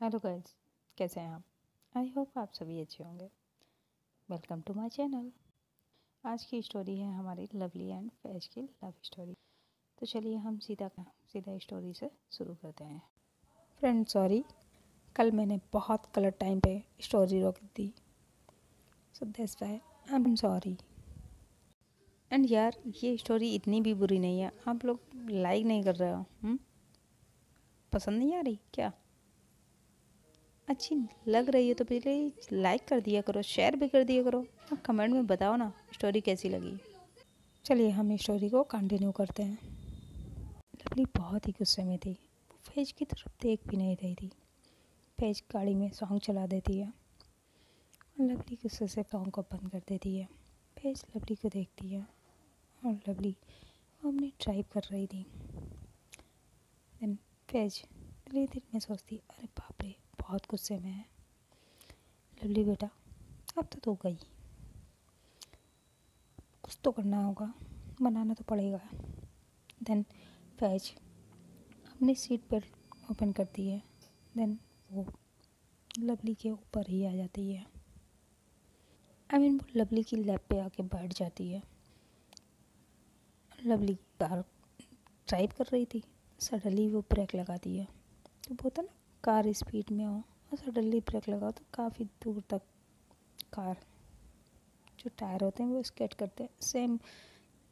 Hello guys, कैसे हैं आप? आई होप आप सभी अच्छे होंगे। Welcome to my channel. आज की स्टोरी है हमारी लवली एंड फैज की लव स्टोरी। तो चलिए हम सीधा स्टोरी से शुरू करते हैं। फ्रेंड सॉरी, कल मैंने बहुत गलत टाइम पे स्टोरी रोक दी, so that's why I am sorry. And यार, ये स्टोरी इतनी भी बुरी नहीं है। आप लोग लाइक नहीं कर रहे हो। पसंद नहीं आ रही क्या? अच्छी लग रही है तो पहले लाइक कर दिया करो, शेयर भी कर दिया करो और कमेंट में बताओ ना स्टोरी कैसी लगी। चलिए हम स्टोरी को कंटिन्यू करते हैं। लवली बहुत ही गुस्से में थी। वो फैज की तरफ देख भी नहीं रही थी। फैज गाड़ी में सॉन्ग चला देती है और लवली गुस्से से सॉन्ग को बंद कर देती है। फैज लवली को देखती है और लवली वो अपनी ड्राइव कर रही थी। देन फैज धीरे धीरे में सोचती, अरे बाप रे, बहुत गुस्से में है लवली बेटा, अब तो गई, कुछ तो करना होगा, बनाना तो पड़ेगा। देन फैज अपनी सीट बेल्ट ओपन करती है। देन वो लवली के ऊपर ही आ जाती है। वो लवली की लैप पे आके बैठ जाती है। लवली कार ड्राइव कर रही थी, सडनली वो ब्रेक लगाती है। तो होता ना, कार स्पीड में हो और सडनली ब्रेक लगाओ तो काफ़ी दूर तक कार जो टायर होते हैं वो स्केट करते हैं। सेम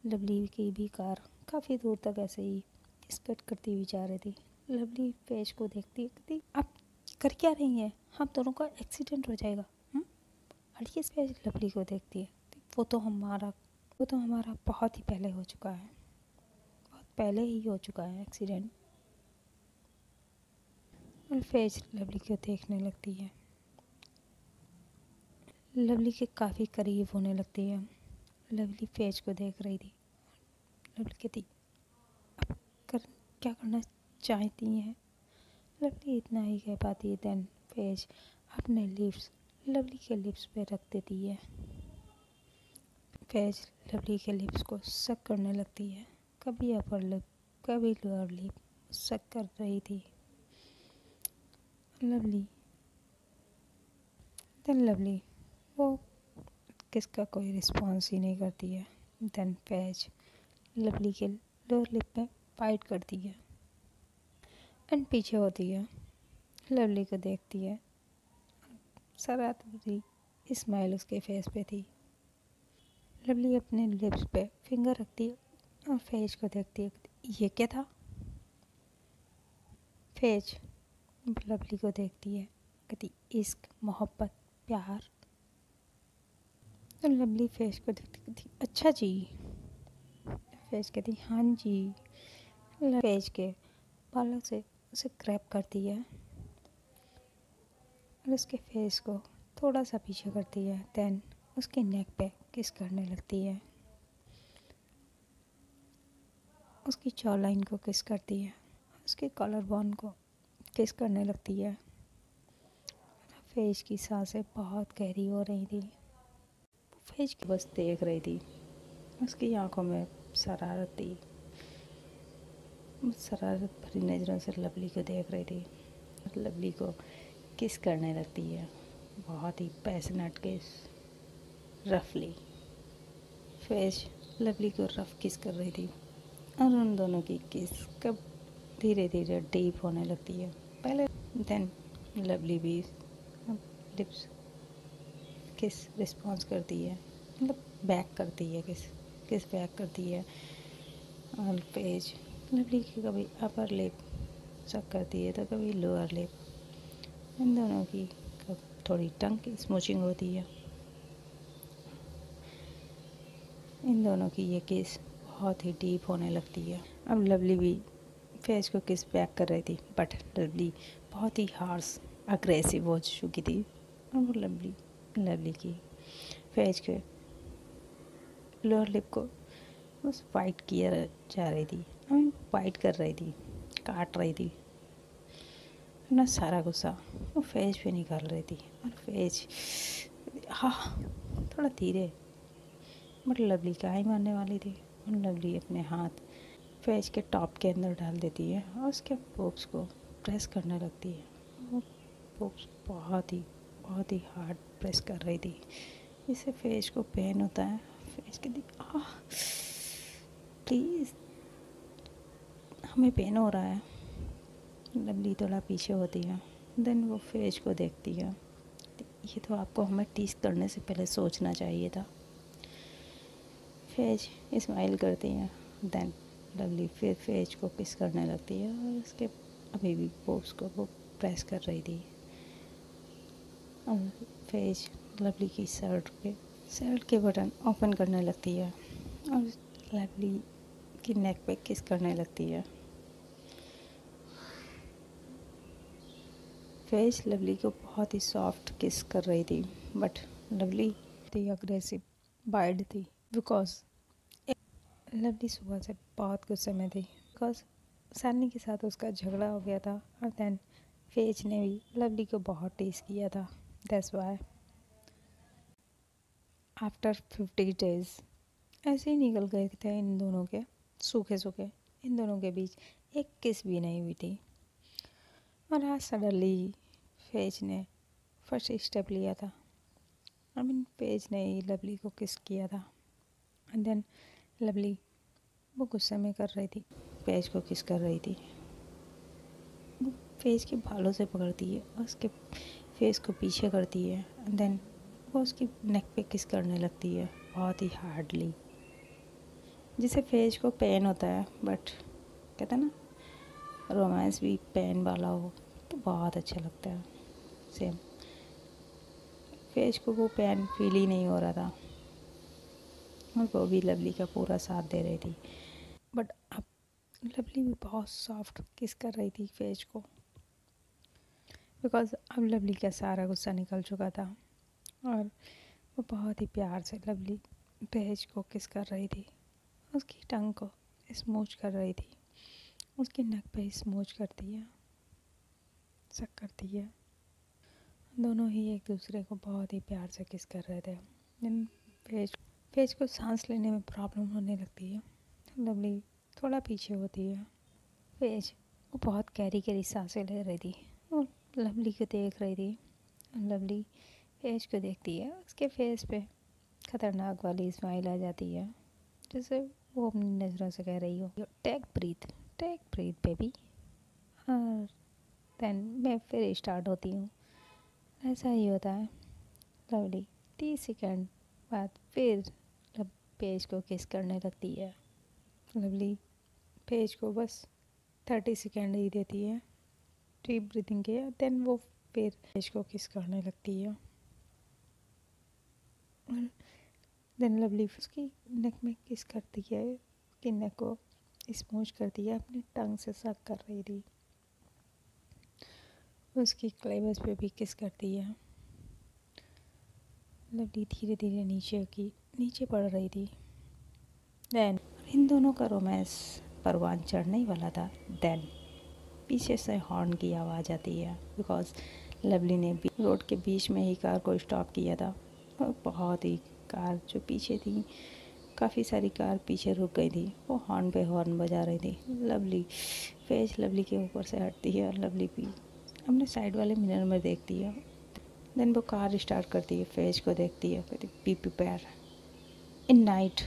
लवली की भी कार काफ़ी दूर तक ऐसे ही स्केट करती हुई जा रही थी। लवली फैज को देखती, कहती आप कर क्या रही हैं, हम दोनों का एक्सीडेंट हो जाएगा। हड़की फैज लवली को देखती है, वो तो हमारा बहुत ही पहले हो चुका है, बहुत पहले ही हो चुका है एक्सीडेंट। और फैज लवली को देखने लगती है, लवली के काफ़ी करीब होने लगती है। लवली फैज को देख रही थी। लवली कहती, अब क्या करना चाहती हैं? लवली इतना ही कह पाती है। देन फैज अपने लिप्स लवली के लिप्स पे रख देती है। फैज लवली के लिप्स को सक करने लगती है। कभी अपर लिप कभी लोअर लिप सक कर रही थी लवली। देन लवली वो किसका कोई रिस्पॉन्स ही नहीं करती है। देन फैज लवली के लोअर लिप पे बाइट करती है एंड पीछे होती है। लवली को देखती है, शरारती स्माइल उसके फेस पे थी। लवली अपने लिप्स पे फिंगर रखती है और फैज को देखती है, ये क्या था? फैज लवली को देखती है, कहती इश्क, मोहब्बत, प्यार। तो लवली फैज को देखती, कहती अच्छा जी। फैज कहती हाँ जी। फैज के बालों से उसे ग्रैब करती है और उसके फेस को थोड़ा सा पीछे करती है। देन उसके नेक पे किस करने लगती है, उसकी जॉ लाइन को किस करती है, उसके कॉलर बोन को किस करने लगती है। फेज की सांसें बहुत गहरी हो रही थी। फेज की बस देख रही थी, उसकी आंखों में शरारत थी। शरारत भरी नज़रों से लवली को देख रही थी। लवली को किस करने लगती है, बहुत ही पैशनेट किस, रफली। फेज लवली को रफ किस कर रही थी और उन दोनों की किस कब धीरे धीरे डीप होने लगती है। पहले देन लवली भी लिप्स किस रिस्पॉन्स करती है, मतलब बैक करती है, किस बैक करती है। और पेज लवली की कभी अपर लिप सक करती है तो कभी लोअर लिप। इन दोनों की थोड़ी टंग की स्मूचिंग होती है। इन दोनों की ये किस बहुत ही डीप होने लगती है। अब लवली भी फेज को किस बैक कर रही थी, बट लवली बहुत ही हार्श अग्रेसिव हो चुकी थी और वो लवली की फेज के लोअर लिप को बस फाइट किया जा रही थी। फाइट कर रही थी, काट रही थी। अपना सारा गुस्सा वो फेज पे निकाल रही थी और फेज हाँ थोड़ा धीरे, बट लवली का ही मारने वाली थी। और लवली अपने हाथ फेज के टॉप के अंदर डाल देती है और उसके बोब्स को प्रेस करने लगती है। वो बुक्स बहुत ही हार्ड प्रेस कर रही थी। इससे फेस को पेन होता है, फेस के प्लीज़ हमें पेन हो रहा है। लवली थोड़ा पीछे होती है, देन वो फेस को देखती है। ये तो आपको हमें टीस करने से पहले सोचना चाहिए था। फेज स्माइल करती है, देन लवली फिर फेज को किस करने लगती है और उसके अभी भी वो उसको वो प्रेस कर रही थी। और फेज लवली की शर्ट के बटन ओपन करने लगती है और लवली की नेक पे किस करने लगती है। फेज लवली को बहुत ही सॉफ्ट किस कर रही थी, बट लवली थी अग्रेसिव बाइड थी, बिकॉज लवली सुबह से बहुत गुस्से में थी, बिकॉज सन्नी के साथ उसका झगड़ा हो गया था और देन फेज ने भी लवली को बहुत टीज किया था। दैट्स व्हाई आफ्टर 50 डेज ऐसे ही निकल गए थे इन दोनों के, सूखे सूखे इन दोनों के बीच एक किस भी नहीं हुई थी। और आज सडनली फेज ने फर्स्ट स्टेप लिया था। फेज ने ही लवली को किस किया था एंड देन लवली वो गुस्से में कर रही थी, फेज को किस कर रही थी। वो फेस के बालों से पकड़ती है और उसके फेस को पीछे करती है एंड देन वो उसकी नेक पे किस करने लगती है बहुत ही हार्डली, जिससे फेस को पेन होता है। बट कहते हैं ना, रोमांस भी पेन वाला हो तो बहुत अच्छा लगता है। सेम फेस को वो पेन फील ही नहीं हो रहा था और वो भी लवली का पूरा साथ दे रही थी। बट अब लवली भी बहुत सॉफ्ट किस कर रही थी फेज को, बिकॉज अब लवली का सारा गुस्सा निकल चुका था और वो बहुत ही प्यार से लवली फेज को किस कर रही थी। उसकी टंग को स्मूच कर रही थी, उसकी नेक पे स्मूच करती है, सक करती है। दोनों ही एक दूसरे को बहुत ही प्यार से किस कर रहे थे। देन फेज को सांस लेने में प्रॉब्लम होने लगती है। लवली थोड़ा पीछे होती है। फेज वो बहुत गहरी सांसें ले रही थी और लवली को देख रही थी। लवली फेज को देखती है, उसके फेस पे खतरनाक वाली स्माइल आ जाती है, जैसे वो अपनी नज़रों से कह रही हो टेक ब्रीथ बेबी। और देन मैं फिर स्टार्ट होती हूँ। ऐसा ही होता है। लवली 30 सेकंड बाद फिर पेज को किस करने लगती है। लवली पेज को बस 30 सेकंड ही देती है डीप ब्रीथिंग के, देन वो फिर पेज को किस करने लगती है। और देन लवली उसकी नेक में किस करती है, उसकी नेक को स्मूच करती है, अपनी टंग से सक कर रही थी। उसकी क्लेवर्स पे भी किस करती है। लवली धीरे धीरे नीचे पड़ रही थी। देन इन दोनों का रोमांस परवान चढ़ने ही वाला था। देन पीछे से हॉर्न की आवाज़ आती है, बिकॉज लवली ने रोड के बीच में ही कार को स्टॉप किया था और बहुत ही कार जो पीछे थी, काफ़ी सारी कार पीछे रुक गई थी। वो हॉर्न पे हॉर्न बजा रही थी। फेज लवली के ऊपर से हटती है और लवली भी अपने साइड वाले मिरर में देखती है। देन वो कार स्टार्ट करती है, फेज को देखती है, कहती be prepare in night.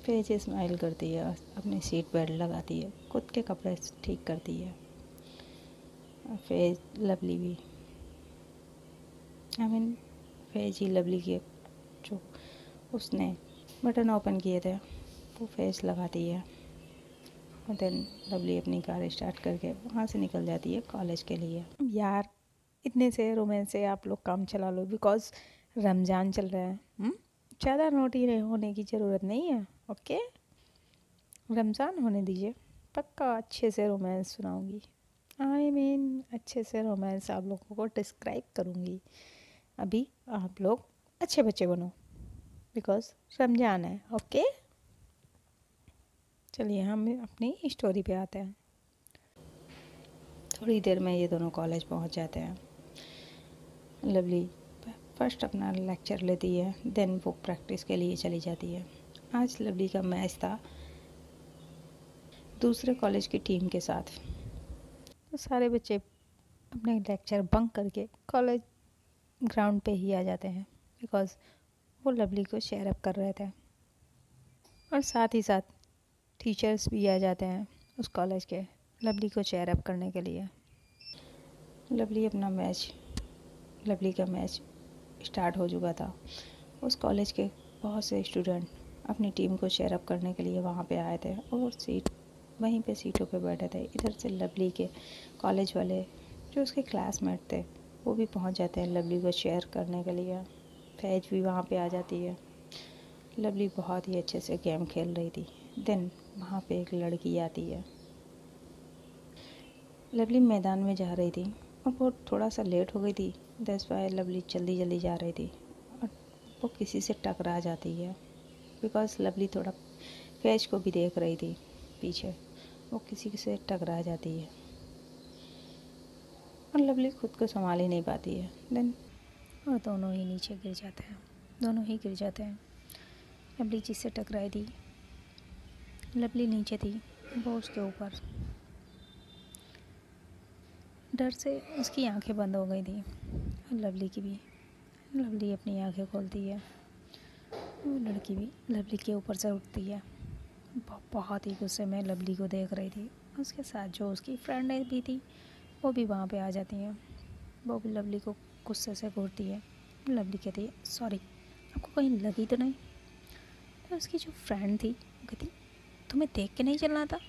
Phase smile करती है, अपनी सीट बेल्ट लगाती है, खुद के कपड़े ठीक करती है। फेज लवली भी फेज ही लवली के जो उसने बटन ओपन किए थे वो फेस लगाती है और देन लवली अपनी कार स्टार्ट करके वहाँ से निकल जाती है कॉलेज के लिए। यार इतने से रोमांस से आप लोग काम चला लो, बिकॉज रमज़ान चल रहा है। ज़्यादा नोटी होने की ज़रूरत नहीं है। ओके, रमज़ान होने दीजिए, पक्का अच्छे से रोमांस सुनाऊंगी। अच्छे से रोमांस आप लोगों को डिस्क्राइब करूँगी। अभी आप लोग अच्छे बच्चे बनो, बिकॉज रमज़ान है। ओके, चलिए हम अपनी स्टोरी पे आते हैं। थोड़ी देर में ये दोनों कॉलेज पहुंच जाते हैं। लवली फर्स्ट अपना लेक्चर लेती है, देन वो प्रैक्टिस के लिए चली जाती है। आज लवली का मैच था दूसरे कॉलेज की टीम के साथ, तो सारे बच्चे अपने लेक्चर बंक करके कॉलेज ग्राउंड पे ही आ जाते हैं, बिकॉज़ वो लवली को चेयर अप कर रहे थे। और साथ ही साथ टीचर्स भी आ जाते हैं उस कॉलेज के लवली को चेयर अप करने के लिए। लवली का मैच स्टार्ट हो चुका था। उस कॉलेज के बहुत से स्टूडेंट अपनी टीम को चेयर अप करने के लिए वहाँ पे आए थे और वहीं पे सीटों पे बैठे थे। इधर से लवली के कॉलेज वाले जो उसके क्लासमेट थे वो भी पहुँच जाते हैं लवली को चेयर करने के लिए। फैज भी वहाँ पे आ जाती है। लवली बहुत ही अच्छे से गेम खेल रही थी। देन वहाँ पे एक लड़की आती है। लवली मैदान में जा रही थी और वो थोड़ा सा लेट हो गई थी। दैट्स व्हाई लवली जल्दी जल्दी जा रही थी और वो किसी से टकरा जाती है, बिकॉज़ लवली थोड़ा फैज को भी देख रही थी पीछे। वो किसी से टकरा जाती है और लवली खुद को संभाल ही नहीं पाती है। देन और दोनों ही नीचे गिर जाते हैं। लवली जिससे टकराई थी, लवली नीचे थी, वो उसके ऊपर। डर से उसकी आंखें बंद हो गई थी और लवली की भी। लवली अपनी आंखें खोलती है, वो लड़की भी लवली के ऊपर से उठती है। बहुत ही गुस्से में लवली को देख रही थी। उसके साथ जो उसकी फ्रेंड भी थी वो भी वहाँ पे आ जाती हैं। वो भी लवली को गुस्से से घूरती है। लवली कहती है, सॉरी, आपको कहीं लगी तो नहीं? तो उसकी जो फ्रेंड थी वो कहती, तुम्हें देख के नहीं चलना था?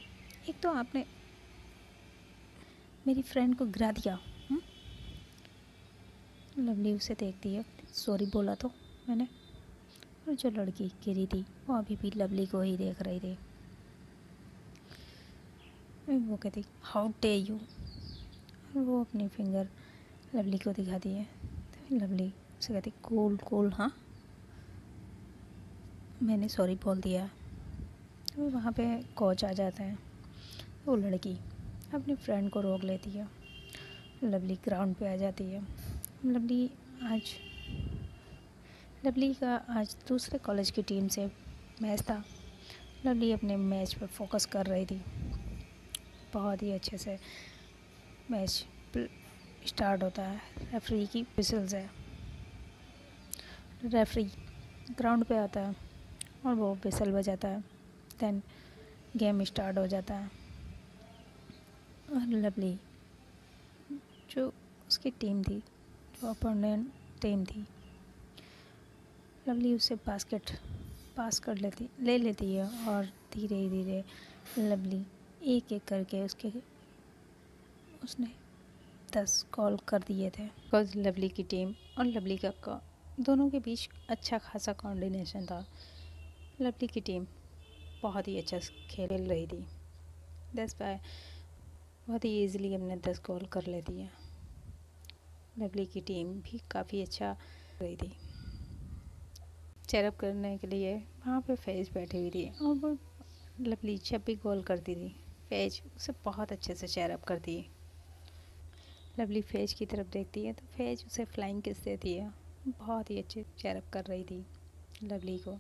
एक तो आपने मेरी फ्रेंड को गिरा दिया। लवली उसे देखती है, सॉरी बोला तो मैंने। और जो लड़की गिरी थी वो अभी भी लवली को ही देख रही थी। वो कहती, हाउ डे यू। और वो अपनी फिंगर लवली को दिखाती है। तो लवली उसे कहती, कूल कूल, हाँ मैंने सॉरी बोल दिया। तो वहाँ पे कोच आ जाते हैं। वो लड़की अपनी फ्रेंड को रोक लेती है। लवली ग्राउंड पे आ जाती है। लवली का आज दूसरे कॉलेज की टीम से मैच था। लवली अपने मैच पर फोकस कर रही थी। बहुत ही अच्छे से मैच स्टार्ट होता है। रेफरी की विसल से रेफरी ग्राउंड पे आता है और वो विसल बजाता है। देन गेम स्टार्ट हो जाता है और लवली जो उसकी टीम थी, जो अपोनेंट टीम थी, लवली उससे बास्केट पास ले लेती है और धीरे धीरे लवली एक एक करके उसने 10 कॉल कर दिए थे। बिकॉज लवली की टीम और लवली का दोनों के बीच अच्छा खासा कोऑर्डिनेशन था। लवली की टीम बहुत ही अच्छा खेल रही थी। दैट्स व्हाई बहुत ही ईजिली हमने 10 कॉल कर लेती है। लवली की टीम भी काफ़ी अच्छा रही थी। चेयरअप करने के लिए वहाँ पे फैज बैठी हुई थी और वो लवली जब भी कॉल करती थी फैज उसे बहुत अच्छे से चेयरअप करती है। लवली फैज की तरफ देखती है तो फैज उसे फ्लाइंग किस देती है। बहुत ही अच्छे चेयरअप कर रही थी लवली को।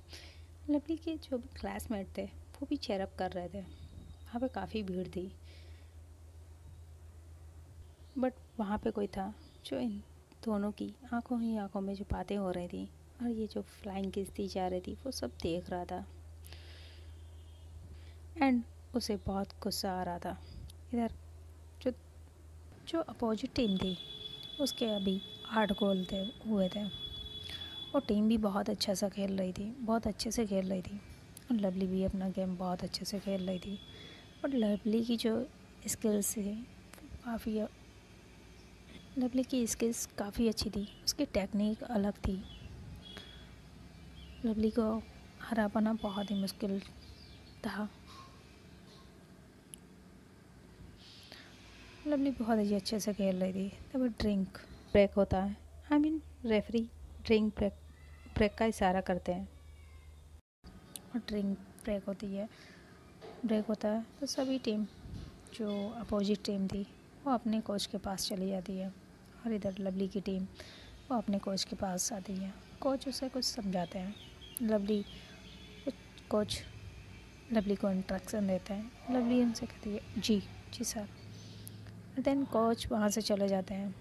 लवली के जो भी क्लासमेट थे वो भी चेयरअप कर रहे थे। वहाँ पे काफ़ी भीड़ थी, बट वहाँ पे कोई था जो इन दोनों की आंखों ही आंखों में जो बातें हो रही थी और ये जो फ्लाइंग किस दी जा रही थी वो सब देख रहा था एंड उसे बहुत गुस्सा आ रहा था। इधर जो जो अपोजिट टीम थी उसके अभी 8 गोल हुए थे और टीम भी बहुत अच्छा सा खेल रही थी, बहुत अच्छे से खेल रही थी और लवली भी अपना गेम बहुत अच्छे से खेल रही थी। और लवली की स्किल्स काफ़ी अच्छी थी, उसकी टेक्निक अलग थी। लवली को हरा पाना बहुत ही मुश्किल था। लवली बहुत ही अच्छे से खेल रही थी। तब ड्रिंक ब्रेक होता है, रेफरी ड्रिंक ब्रेक का इशारा करते हैं और ड्रिंक ब्रेक होता है तो सभी टीम जो अपोजिट टीम थी वो अपने कोच के पास चली जाती है और इधर लवली की टीम वो अपने कोच के पास आती है। कोच उसे कुछ समझाते हैं। कोच लवली को इंस्ट्रक्शन देते हैं। लवली उनसे कहती है, जी सर। देन कोच वहाँ से चले जाते हैं।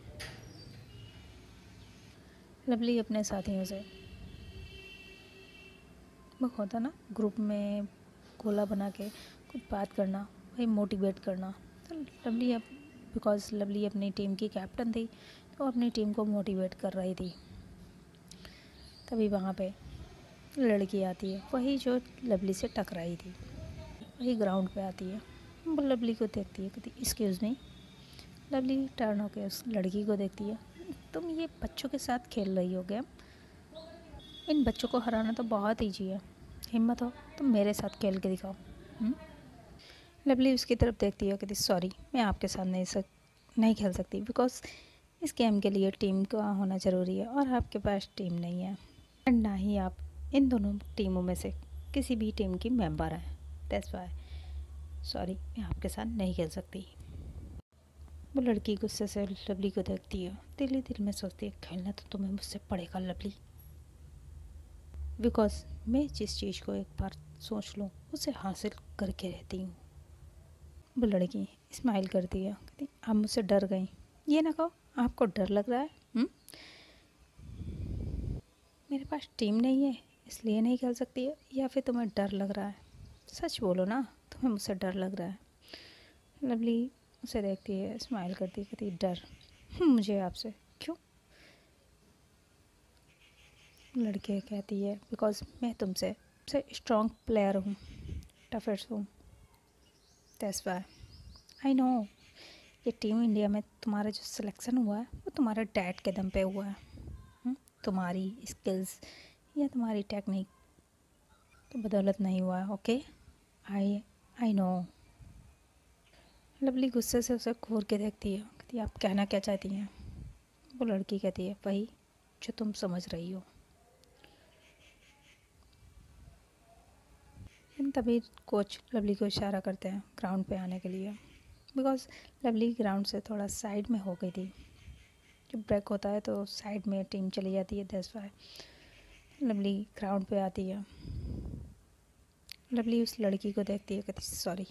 लवली अपने साथियों से, वो होता ना ग्रुप में गोला बना के कुछ बात करना, वही मोटिवेट करना। तो लवली अब बिकॉज़ लवली अपनी टीम की कैप्टन थी तो अपनी टीम को मोटिवेट कर रही थी। तभी वहाँ पे लड़की आती है, वही जो लवली से टकराई थी, वही ग्राउंड पे आती है। वो लवली को देखती है, कहती एक्सक्यूज़ मी। लवली टर्न होकर उस लड़की को देखती है, तुम ये बच्चों के साथ खेल रही हो गेम? इन बच्चों को हराना तो बहुत ईजी है, हिम्मत हो तुम मेरे साथ खेल के दिखाओ। लवली उसकी तरफ देखती है, कहती सॉरी मैं आपके साथ नहीं खेल सकती, बिकॉज इस गेम के लिए टीम का होना ज़रूरी है और आपके पास टीम नहीं है, और ना ही आप इन दोनों टीमों में से किसी भी टीम की मेंबर हैं। दैट्स वाई सॉरी मैं आपके साथ नहीं खेल सकती। वो लड़की गुस्से से लवली को देखती है, दिल ही दिल में सोचती है खेलना तो तुम्हें मुझसे पड़ेगा लवली, बिकॉज मैं जिस चीज़ को एक बार सोच लूँ उसे हासिल करके रहती हूँ। वो लड़की स्माइल करती है, कहती आप मुझसे डर गई, ये ना कहो आपको डर लग रहा है। मेरे पास टीम नहीं है इसलिए नहीं खेल सकती है, या फिर तुम्हें डर लग रहा है? सच बोलो ना, तुम्हें मुझसे डर लग रहा है। लवली उसे देखती है, स्माइल करती है, कहती डर मुझे आपसे क्यों? लड़के कहती है बिकॉज मैं तुमसे स्ट्रॉन्ग प्लेयर हूँ, टफेस्ट हूँ, दैट्स व्हाई आई नो। ये टीम इंडिया में तुम्हारा जो सिलेक्शन हुआ है वो तुम्हारे डैड के दम पे हुआ है। तुम्हारी स्किल्स या तुम्हारी टेक्निक तो बदौलत नहीं हुआ है। Okay I know. लवली गुस्से से उसे घूर के देखती है, कहती है आप कहना क्या चाहती हैं? वो लड़की कहती है वही जो तुम समझ रही हो। तभी कोच लवली को इशारा करते हैं ग्राउंड पे आने के लिए, बिकॉज लवली ग्राउंड से थोड़ा साइड में हो गई थी। जब ब्रेक होता है तो साइड में टीम चली जाती है, दैट्स व्हाई लवली ग्राउंड पे आती है। लवली उस लड़की को देखती है, कहती सॉरी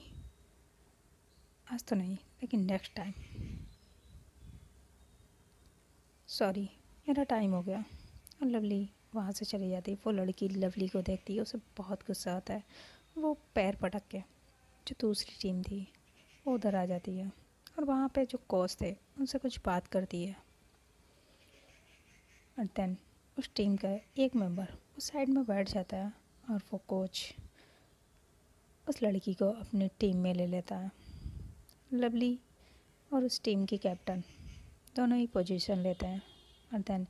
आज तो नहीं लेकिन नेक्स्ट टाइम, सॉरी मेरा टाइम हो गया। और लवली वहाँ से चली जाती है। वो लड़की लवली को देखती है, उसे बहुत गुस्सा आता है। वो पैर पटक के जो दूसरी टीम थी वो उधर आ जाती है और वहाँ पे जो कोच थे उनसे कुछ बात करती है। और देन उस टीम का एक मेंबर उस साइड में बैठ जाता है और वो कोच उस लड़की को अपनी टीम में ले लेता है। लवली और उस टीम की कैप्टन दोनों ही पोजीशन लेते हैं और देन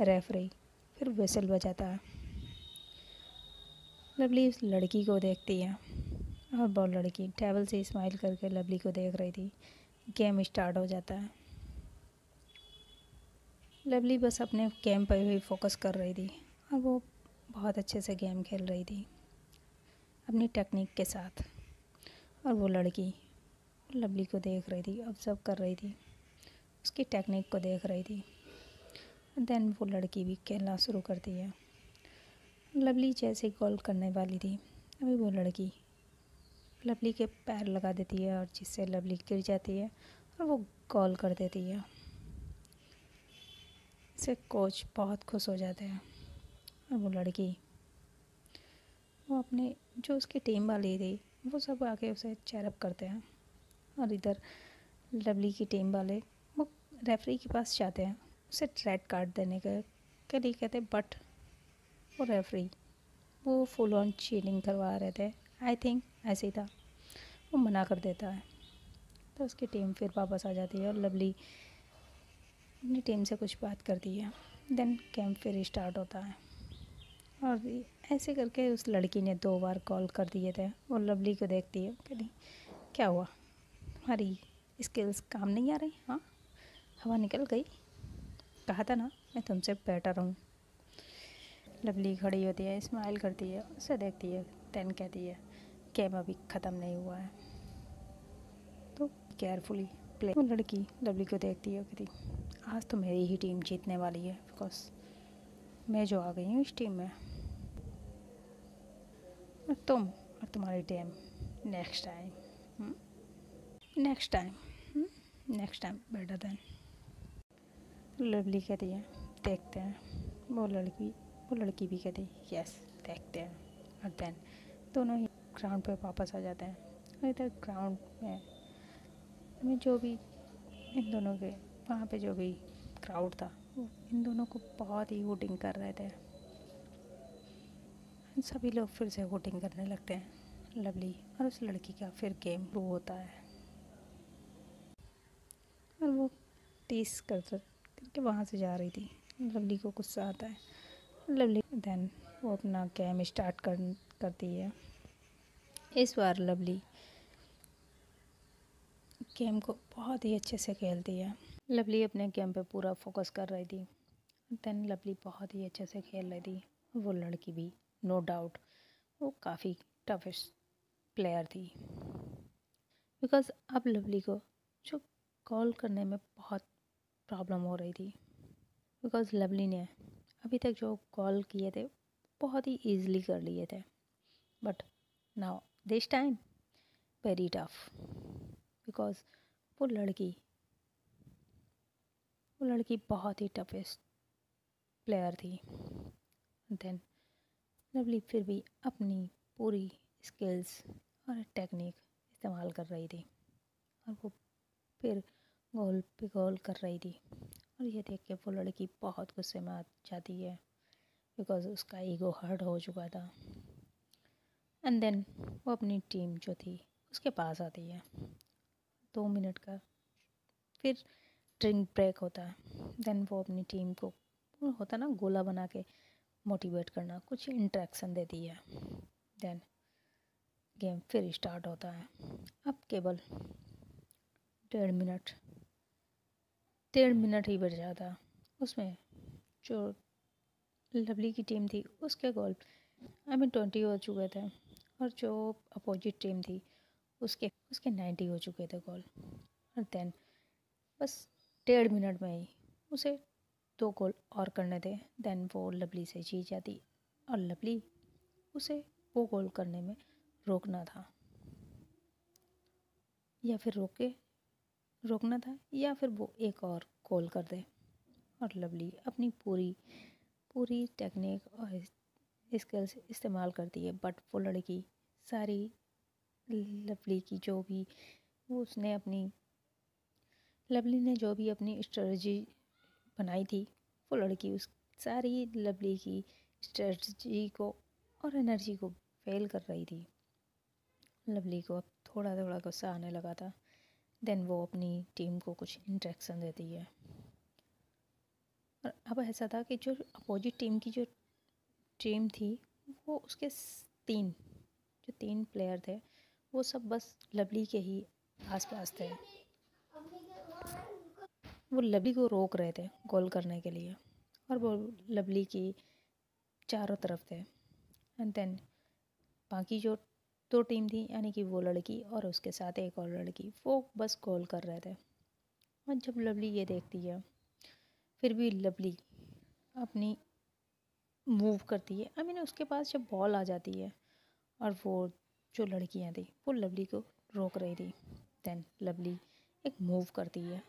रेफरी फिर विसल बजाता है। लवली उस लड़की को देखती है और वो लड़की टेबल से स्माइल करके लवली को देख रही थी। गेम स्टार्ट हो जाता है। लवली बस अपने गेम पर ही फोकस कर रही थी और वो बहुत अच्छे से गेम खेल रही थी अपनी टेक्निक के साथ। और वो लड़की लवली को देख रही थी, ऑब्जर्व कर रही थी, उसकी टेक्निक को देख रही थी। देन वो लड़की भी खेलना शुरू करती है। लवली जैसे गोल करने वाली थी अभी वो लड़की लवली के पैर लगा देती है और जिससे लवली गिर जाती है और वो गोल कर देती है। इससे कोच बहुत खुश हो जाते हैं और वो लड़की वो अपने जो उसकी टीम वाली थी वो सब आके उसे चेयरअप करते हैं। और इधर लवली की टीम वाले वो रेफरी के पास जाते हैं उसे रेड कार्ड देने के लिए कहते, बट वो रेफरी वो फुल ऑन चीटिंग करवा रहे थे, आई थिंक ऐसे ही था, वो मना कर देता है। तो उसकी टीम फिर वापस आ जाती है और लवली अपनी टीम से कुछ बात करती है। देन गेम फिर स्टार्ट होता है और ऐसे करके उस लड़की ने 2 बार कॉल कर दिए थे। वो लवली को देखती है, कहती क्या हुआ, हमारी स्किल्स काम नहीं आ रही? हाँ हवा निकल गई, कहा था ना मैं तुमसे बेटर हूँ। लवली खड़ी होती है, स्माइल करती है, उसे देखती है, देन कहती है गेम अभी ख़त्म नहीं हुआ है तो केयरफुली प्ले। वो लड़की लवली को देखती है, कहती आज तो मेरी ही टीम जीतने वाली है, बिकॉज मैं जो आ गई हूँ इस टीम में, और तुम और तुम्हारी team next time, next time next time better than. Lovely कहती है देखते हैं। वो लड़की भी कहती है यस देखते हैं। और देन दोनों ही ग्राउंड पे वापस आ जाते हैं। और इधर ग्राउंड में जो भी इन दोनों के वहाँ पे जो भी क्राउड था वो इन दोनों को बहुत ही वोटिंग कर रहे थे। सभी लोग फिर से वोटिंग करने लगते हैं लवली और उस लड़की का। फिर गेम शुरू होता है और वो टीस करके वहाँ से जा रही थी। लवली को गुस्सा आता है। लवली देन वो अपना गेम स्टार्ट करती है। इस बार लवली गेम को बहुत ही अच्छे से खेलती है। लवली अपने गेम पे पूरा फोकस कर रही थी। देन लवली बहुत ही अच्छे से खेल रही थी। वो लड़की भी नो डाउट वो काफ़ी टफेस्ट प्लेयर थी। बिकॉज़ अब लवली को जो कॉल करने में बहुत प्रॉब्लम हो रही थी। बिकॉज़ लवली ने अभी तक जो कॉल किए थे बहुत ही ईज़िली कर लिए थे। But now this time very tough. Because वो लड़की बहुत ही टफेस्ट प्लेयर थी। देन लवली फिर भी अपनी पूरी स्किल्स और टेक्निक इस्तेमाल कर रही थी और वो फिर गोल पे गोल कर रही थी। और ये देख के वो लड़की बहुत गुस्से में आ जाती है बिकॉज़ उसका ईगो हर्ट हो चुका था। एंड देन वो अपनी टीम जो थी उसके पास आती है। 2 मिनट का फिर ड्रिंक ब्रेक होता है। देन वो अपनी टीम को वो होता ना गोला बना के मोटिवेट करना कुछ इंटरेक्शन देती है। देन गेम फिर स्टार्ट होता है। अब केवल 1.5 मिनट ही बच जाता। उसमें जो लवली की टीम थी उसके गोल 20 हो चुके थे और जो अपोजिट टीम थी उसके 90 हो चुके थे गोल। और देन बस 1.5 मिनट में ही उसे 2 गोल और करने थे। देन वो लवली से जीत जाती और लवली उसे वो गोल करने में रोकना था या फिर रोकना था या फिर वो एक और गोल कर दे। और लवली अपनी पूरी टेक्निक और स्किल्स इस्तेमाल करती है। बट वो लड़की सारी लवली की जो भी उसने अपनी लवली ने जो भी अपनी स्ट्रेटजी बनाई थी वो लड़की उस सारी लवली की स्ट्रेटजी को और एनर्जी को फेल कर रही थी। लवली को अब थोड़ा थोड़ा गुस्सा आने लगा था। देन वो अपनी टीम को कुछ इंस्ट्रक्शन देती है। और अब ऐसा था कि जो अपोजिट टीम की जो टीम थी वो उसके तीन प्लेयर थे वो सब बस लवली के ही आसपास थे। वो लवली को रोक रहे थे गोल करने के लिए और वो लवली की चारों तरफ थे। एंड देन बाकी जो 2 टीम थी यानी कि वो लड़की और उसके साथ एक और लड़की वो बस गोल कर रहे थे। और जब लवली ये देखती है फिर भी लवली अपनी मूव करती है। उसके पास जब बॉल आ जाती है और वो जो लड़कियां थी वो लवली को रोक रही थी। देन लवली एक मूव करती है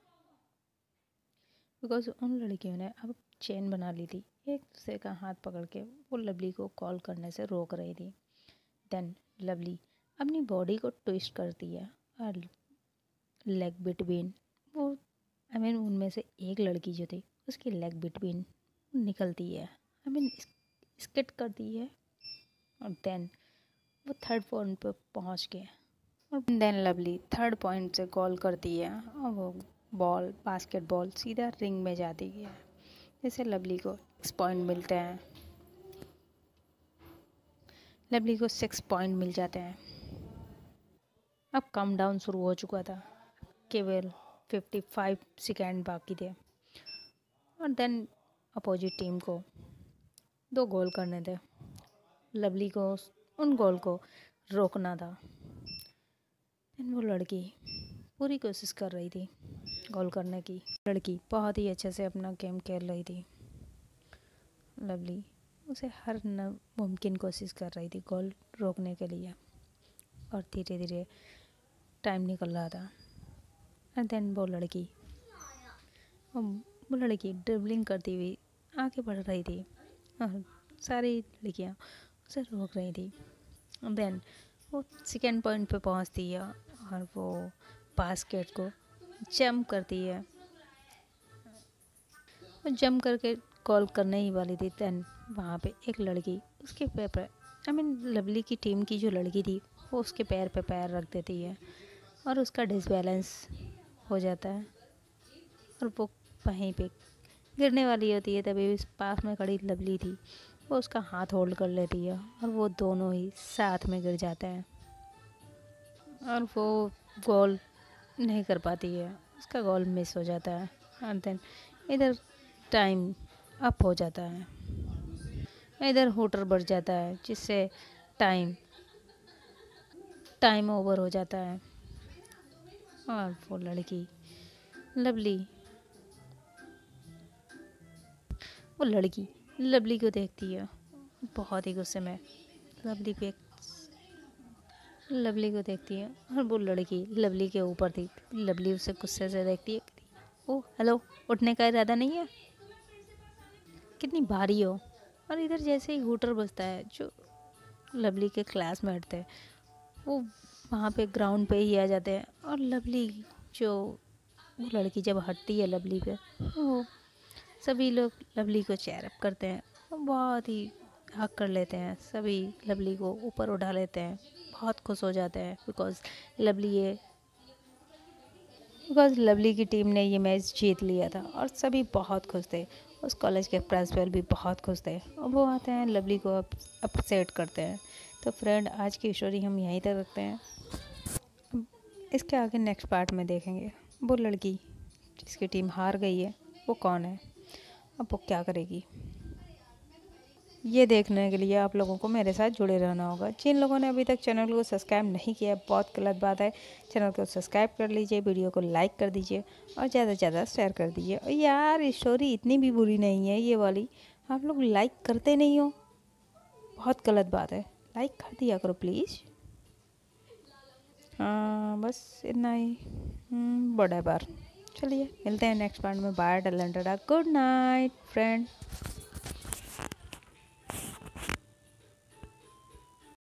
बिकॉज उन लड़कियों ने अब चेन बना ली थी। एक दूसरे का हाथ पकड़ के वो लवली को कॉल करने से रोक रही थी। देन लवली अपनी बॉडी को ट्विस्ट करती है और लेग बिटवीन वो उनमें से एक लड़की जो थी उसकी लेग बिटवीन निकलती है। स्किट करती है और देन वो 3rd पॉइंट पर पहुंच के और देन लवली 3rd पॉइंट से कॉल करती है और वो बास्केटबॉल सीधा रिंग में जाती है। जैसे लवली को 6 पॉइंट मिलते हैं। लवली को 6 पॉइंट मिल जाते हैं। अब कम डाउन शुरू हो चुका था। केवल 55 सेकेंड बाकी थे और देन अपोजिट टीम को 2 गोल करने थे। लवली को उन गोल को रोकना था। देन वो लड़की पूरी कोशिश कर रही थी गोल करने की। लड़की बहुत ही अच्छे से अपना गेम खेल रही थी। लवली उसे हर मुमकिन कोशिश कर रही थी गोल रोकने के लिए और धीरे धीरे टाइम निकल रहा था। एंड देन वो लड़की ड्रिबलिंग करती हुई आगे बढ़ रही थी और सारी लड़कियाँ उसे रोक रही थी। देन वो सेकेंड पॉइंट पे पहुंचती है और वो बास्केट को जंप करती है। वो जंप करके कॉल करने ही वाली थी। देन वहाँ पे एक लड़की उसके पैर पर लवली की टीम की जो लड़की थी वो उसके पैर पे पैर रख देती है और उसका डिसबैलेंस हो जाता है और वो वहीं पे गिरने वाली होती है। तभी उस पास में खड़ी लवली थी, वो उसका हाथ होल्ड कर लेती है और वो दोनों ही साथ में गिर जाते हैं और वो गोल नहीं कर पाती है, उसका गोल मिस हो जाता है। एंड देन इधर टाइम अप हो जाता है, इधर होटर बढ़ जाता है जिससे टाइम टाइम ओवर हो जाता है और वो लड़की लवली वो लड़की लवली को देखती है बहुत ही गुस्से में। लवली पे लवली को देखती है और वो लड़की लवली के ऊपर थी। लवली उसे गुस्से से देखती है। ओ हेलो, उठने का इरादा नहीं है? कितनी भारी हो। और इधर जैसे ही हूटर बजता है, जो लवली के क्लासमेट थे वो वहाँ पे ग्राउंड पे ही आ जाते हैं और लवली जो वो लड़की जब हटती है लवली पे, वो सभी लोग लवली को चेयर अप करते हैं और बहुत ही हक कर लेते हैं। सभी लवली को ऊपर उठा लेते हैं, बहुत खुश हो जाते हैं बिकॉज लवली की टीम ने ये मैच जीत लिया था और सभी बहुत खुश थे। उस कॉलेज के प्रिंसिपल भी बहुत खुश थे और वो आते हैं लवली को अप्रिशिएट करते हैं। तो फ्रेंड, आज की स्टोरी हम यहीं तक रखते हैं। अब इसके आगे नेक्स्ट पार्ट में देखेंगे वो लड़की जिसकी टीम हार गई है वो कौन है, अब वो क्या करेगी। ये देखने के लिए आप लोगों को मेरे साथ जुड़े रहना होगा। जिन लोगों ने अभी तक चैनल को सब्सक्राइब नहीं किया है, बहुत गलत बात है। चैनल को सब्सक्राइब कर लीजिए, वीडियो को लाइक कर दीजिए और ज़्यादा से ज़्यादा शेयर कर दीजिए। और यार, स्टोरी इतनी भी बुरी नहीं है ये वाली, आप लोग लाइक करते नहीं हो, बहुत गलत बात है। लाइक कर दिया करो प्लीज़। हाँ, बस इतना ही। बड़ा बार चलिए मिलते हैं नेक्स्ट पार्ट में। Bye, talented. Good night friend.